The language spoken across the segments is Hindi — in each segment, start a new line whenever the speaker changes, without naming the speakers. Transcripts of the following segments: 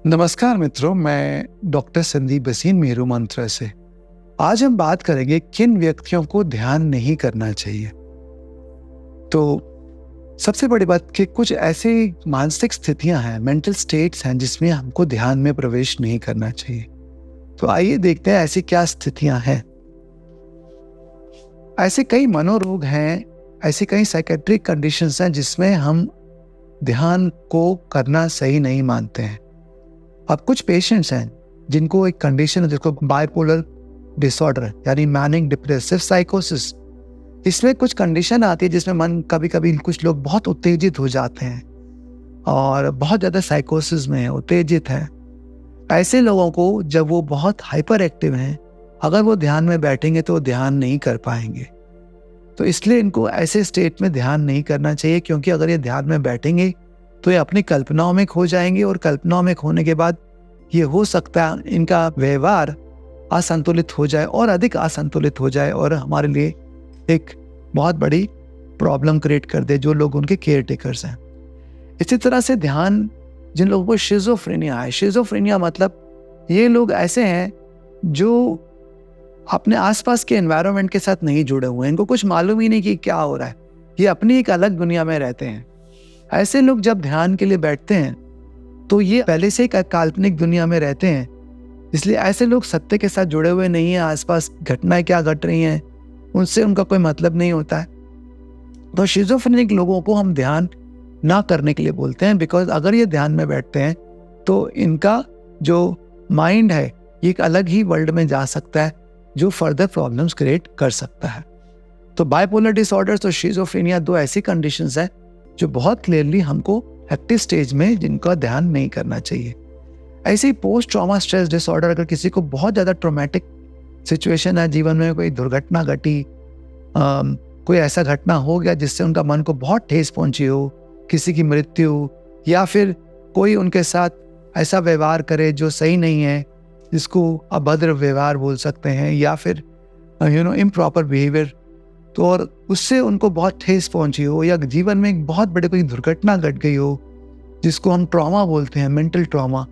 नमस्कार मित्रों, मैं डॉक्टर संदीप भसीन मेरू मंत्रा से। आज हम बात करेंगे किन व्यक्तियों को ध्यान नहीं करना चाहिए। तो सबसे बड़ी बात कि कुछ ऐसी मानसिक स्थितियां हैं, मेंटल स्टेट्स हैं जिसमें हमको ध्यान में प्रवेश नहीं करना चाहिए। तो आइए देखते हैं ऐसी क्या स्थितियां हैं। ऐसे कई मनोरोग हैं, ऐसी कई साइकेट्रिक कंडीशंस हैं जिसमें हम ध्यान को करना सही नहीं मानते हैं। अब कुछ पेशेंट्स हैं जिनको एक कंडीशन है जिसको बाइपोलर डिसऑर्डर यानी मैनिक डिप्रेसिव साइकोसिस। इसमें कुछ कंडीशन आती है जिसमें मन कभी कभी कुछ लोग बहुत उत्तेजित हो जाते हैं और बहुत ज़्यादा साइकोसिस में है, उत्तेजित हैं। ऐसे लोगों को जब वो बहुत हाइपर एक्टिव हैं, अगर वो ध्यान में बैठेंगे तो ध्यान नहीं कर पाएंगे। तो इसलिए इनको ऐसे स्टेट में ध्यान नहीं करना चाहिए, क्योंकि अगर ये ध्यान में बैठेंगे तो ये अपनी कल्पनाओं में खो जाएंगे और कल्पनाओं में खोने के बाद ये हो सकता है इनका व्यवहार असंतुलित हो जाए और अधिक असंतुलित हो जाए और हमारे लिए एक बहुत बड़ी प्रॉब्लम क्रिएट कर दे जो लोग उनके केयर टेकर्स हैं। इसी तरह से ध्यान जिन लोगों को शिज़ोफ्रेनिया है, शिज़ोफ्रेनिया मतलब ये लोग ऐसे हैं जो अपने आसपास के एनवायरनमेंट के साथ नहीं जुड़े हुए हैं, इनको कुछ मालूम ही नहीं कि क्या हो रहा है, ये अपनी एक अलग दुनिया में रहते हैं। ऐसे लोग जब ध्यान के लिए बैठते हैं तो ये पहले से एक काल्पनिक दुनिया में रहते हैं, इसलिए ऐसे लोग सत्य के साथ जुड़े हुए नहीं हैं। आसपास घटनाएं क्या घट रही हैं उनसे उनका कोई मतलब नहीं होता है। तो शिज़ोफ्रेनिक लोगों को हम ध्यान ना करने के लिए बोलते हैं, बिकॉज अगर ये ध्यान में बैठते हैं तो इनका जो माइंड है ये एक अलग ही वर्ल्ड में जा सकता है जो फर्दर प्रॉब्लम्स क्रिएट कर सकता है। तो बाइपोलर डिसऑर्डर्स और शिज़ोफ्रेनिया दो ऐसी कंडीशंस हैं जो बहुत क्लियरली हमको एक्टिव स्टेज में जिनका ध्यान नहीं करना चाहिए। ऐसे ही पोस्ट ट्रॉमा स्ट्रेस डिसऑर्डर, अगर किसी को बहुत ज़्यादा ट्रॉमेटिक सिचुएशन है, जीवन में कोई दुर्घटना घटी, कोई ऐसा घटना हो गया जिससे उनका मन को बहुत ठेस पहुंची हो, किसी की मृत्यु या फिर कोई उनके साथ ऐसा व्यवहार करे जो सही नहीं है, जिसको अभद्र व्यवहार बोल सकते हैं, या फिर इम्प्रॉपर बिहेवियर, तो और उससे उनको बहुत ठेस पहुंची हो, या जीवन में एक बहुत बड़ी कोई दुर्घटना घट गई हो जिसको हम ट्रॉमा बोलते हैं, मेंटल ट्रॉमा।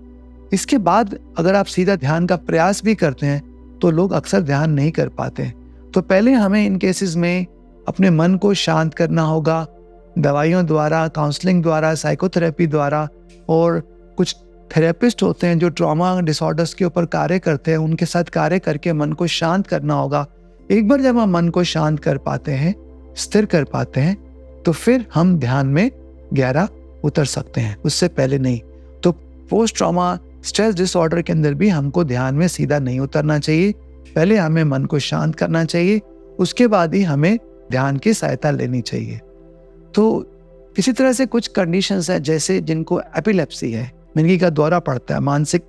इसके बाद अगर आप सीधा ध्यान का प्रयास भी करते हैं तो लोग अक्सर ध्यान नहीं कर पाते हैं। तो पहले हमें इन केसेस में अपने मन को शांत करना होगा, दवाइयों द्वारा, काउंसलिंग द्वारा, साइकोथेरेपी द्वारा, और कुछ थेरेपिस्ट होते हैं जो ट्रॉमा डिसऑर्डर्स के ऊपर कार्य करते हैं, उनके साथ कार्य करके मन को शांत करना होगा। एक बार जब हम मन को शांत कर पाते हैं, स्थिर कर पाते हैं, तो फिर हम ध्यान में गहरा उतर सकते हैं, उससे पहले नहीं। तो पोस्ट ट्रॉमा स्ट्रेस डिसऑर्डर के अंदर भी हमको ध्यान में सीधा नहीं उतरना चाहिए, पहले हमें मन को शांत करना चाहिए, उसके बाद ही हमें ध्यान की सहायता लेनी चाहिए। तो इसी तरह से कुछ कंडीशंस हैं जैसे जिनको एपिलेप्सी है, मिर्गी का दौरा पड़ता है, मानसिक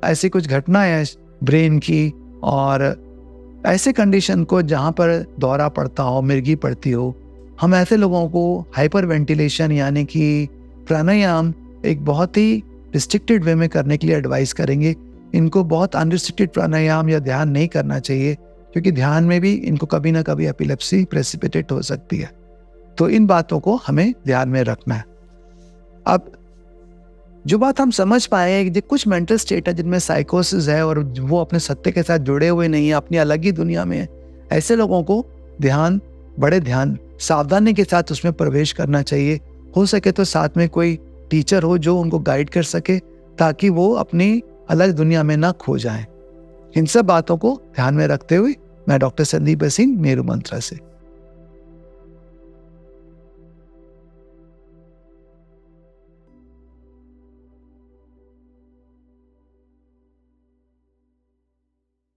ऐसी कुछ घटनाएं हैं ब्रेन की, और ऐसे कंडीशन को जहाँ पर दौरा पड़ता हो, मिर्गी पड़ती हो, हम ऐसे लोगों को हाइपर वेंटिलेशन यानी कि प्राणायाम एक बहुत ही रिस्ट्रिक्टेड वे में करने के लिए एडवाइस करेंगे। इनको बहुत अनरिस्ट्रिक्टेड प्राणायाम या ध्यान नहीं करना चाहिए, क्योंकि ध्यान में भी इनको कभी ना कभी एपिलेप्सी प्रेसिपिटेट हो सकती है। तो इन बातों को हमें ध्यान में रखना है। अब जो बात हम समझ पाए कि कुछ मेंटल स्टेट है जिनमें साइकोसिस है और वो अपने सत्य के साथ जुड़े हुए नहीं है, अपनी अलग ही दुनिया में है, ऐसे लोगों को बड़े ध्यान सावधानी के साथ उसमें प्रवेश करना चाहिए। हो सके तो साथ में कोई टीचर हो जो उनको गाइड कर सके, ताकि वो अपनी अलग दुनिया में ना खो जाएं। इन सब बातों को ध्यान में रखते हुए मैं डॉक्टर संदीप भसीन मेरू मंत्रा से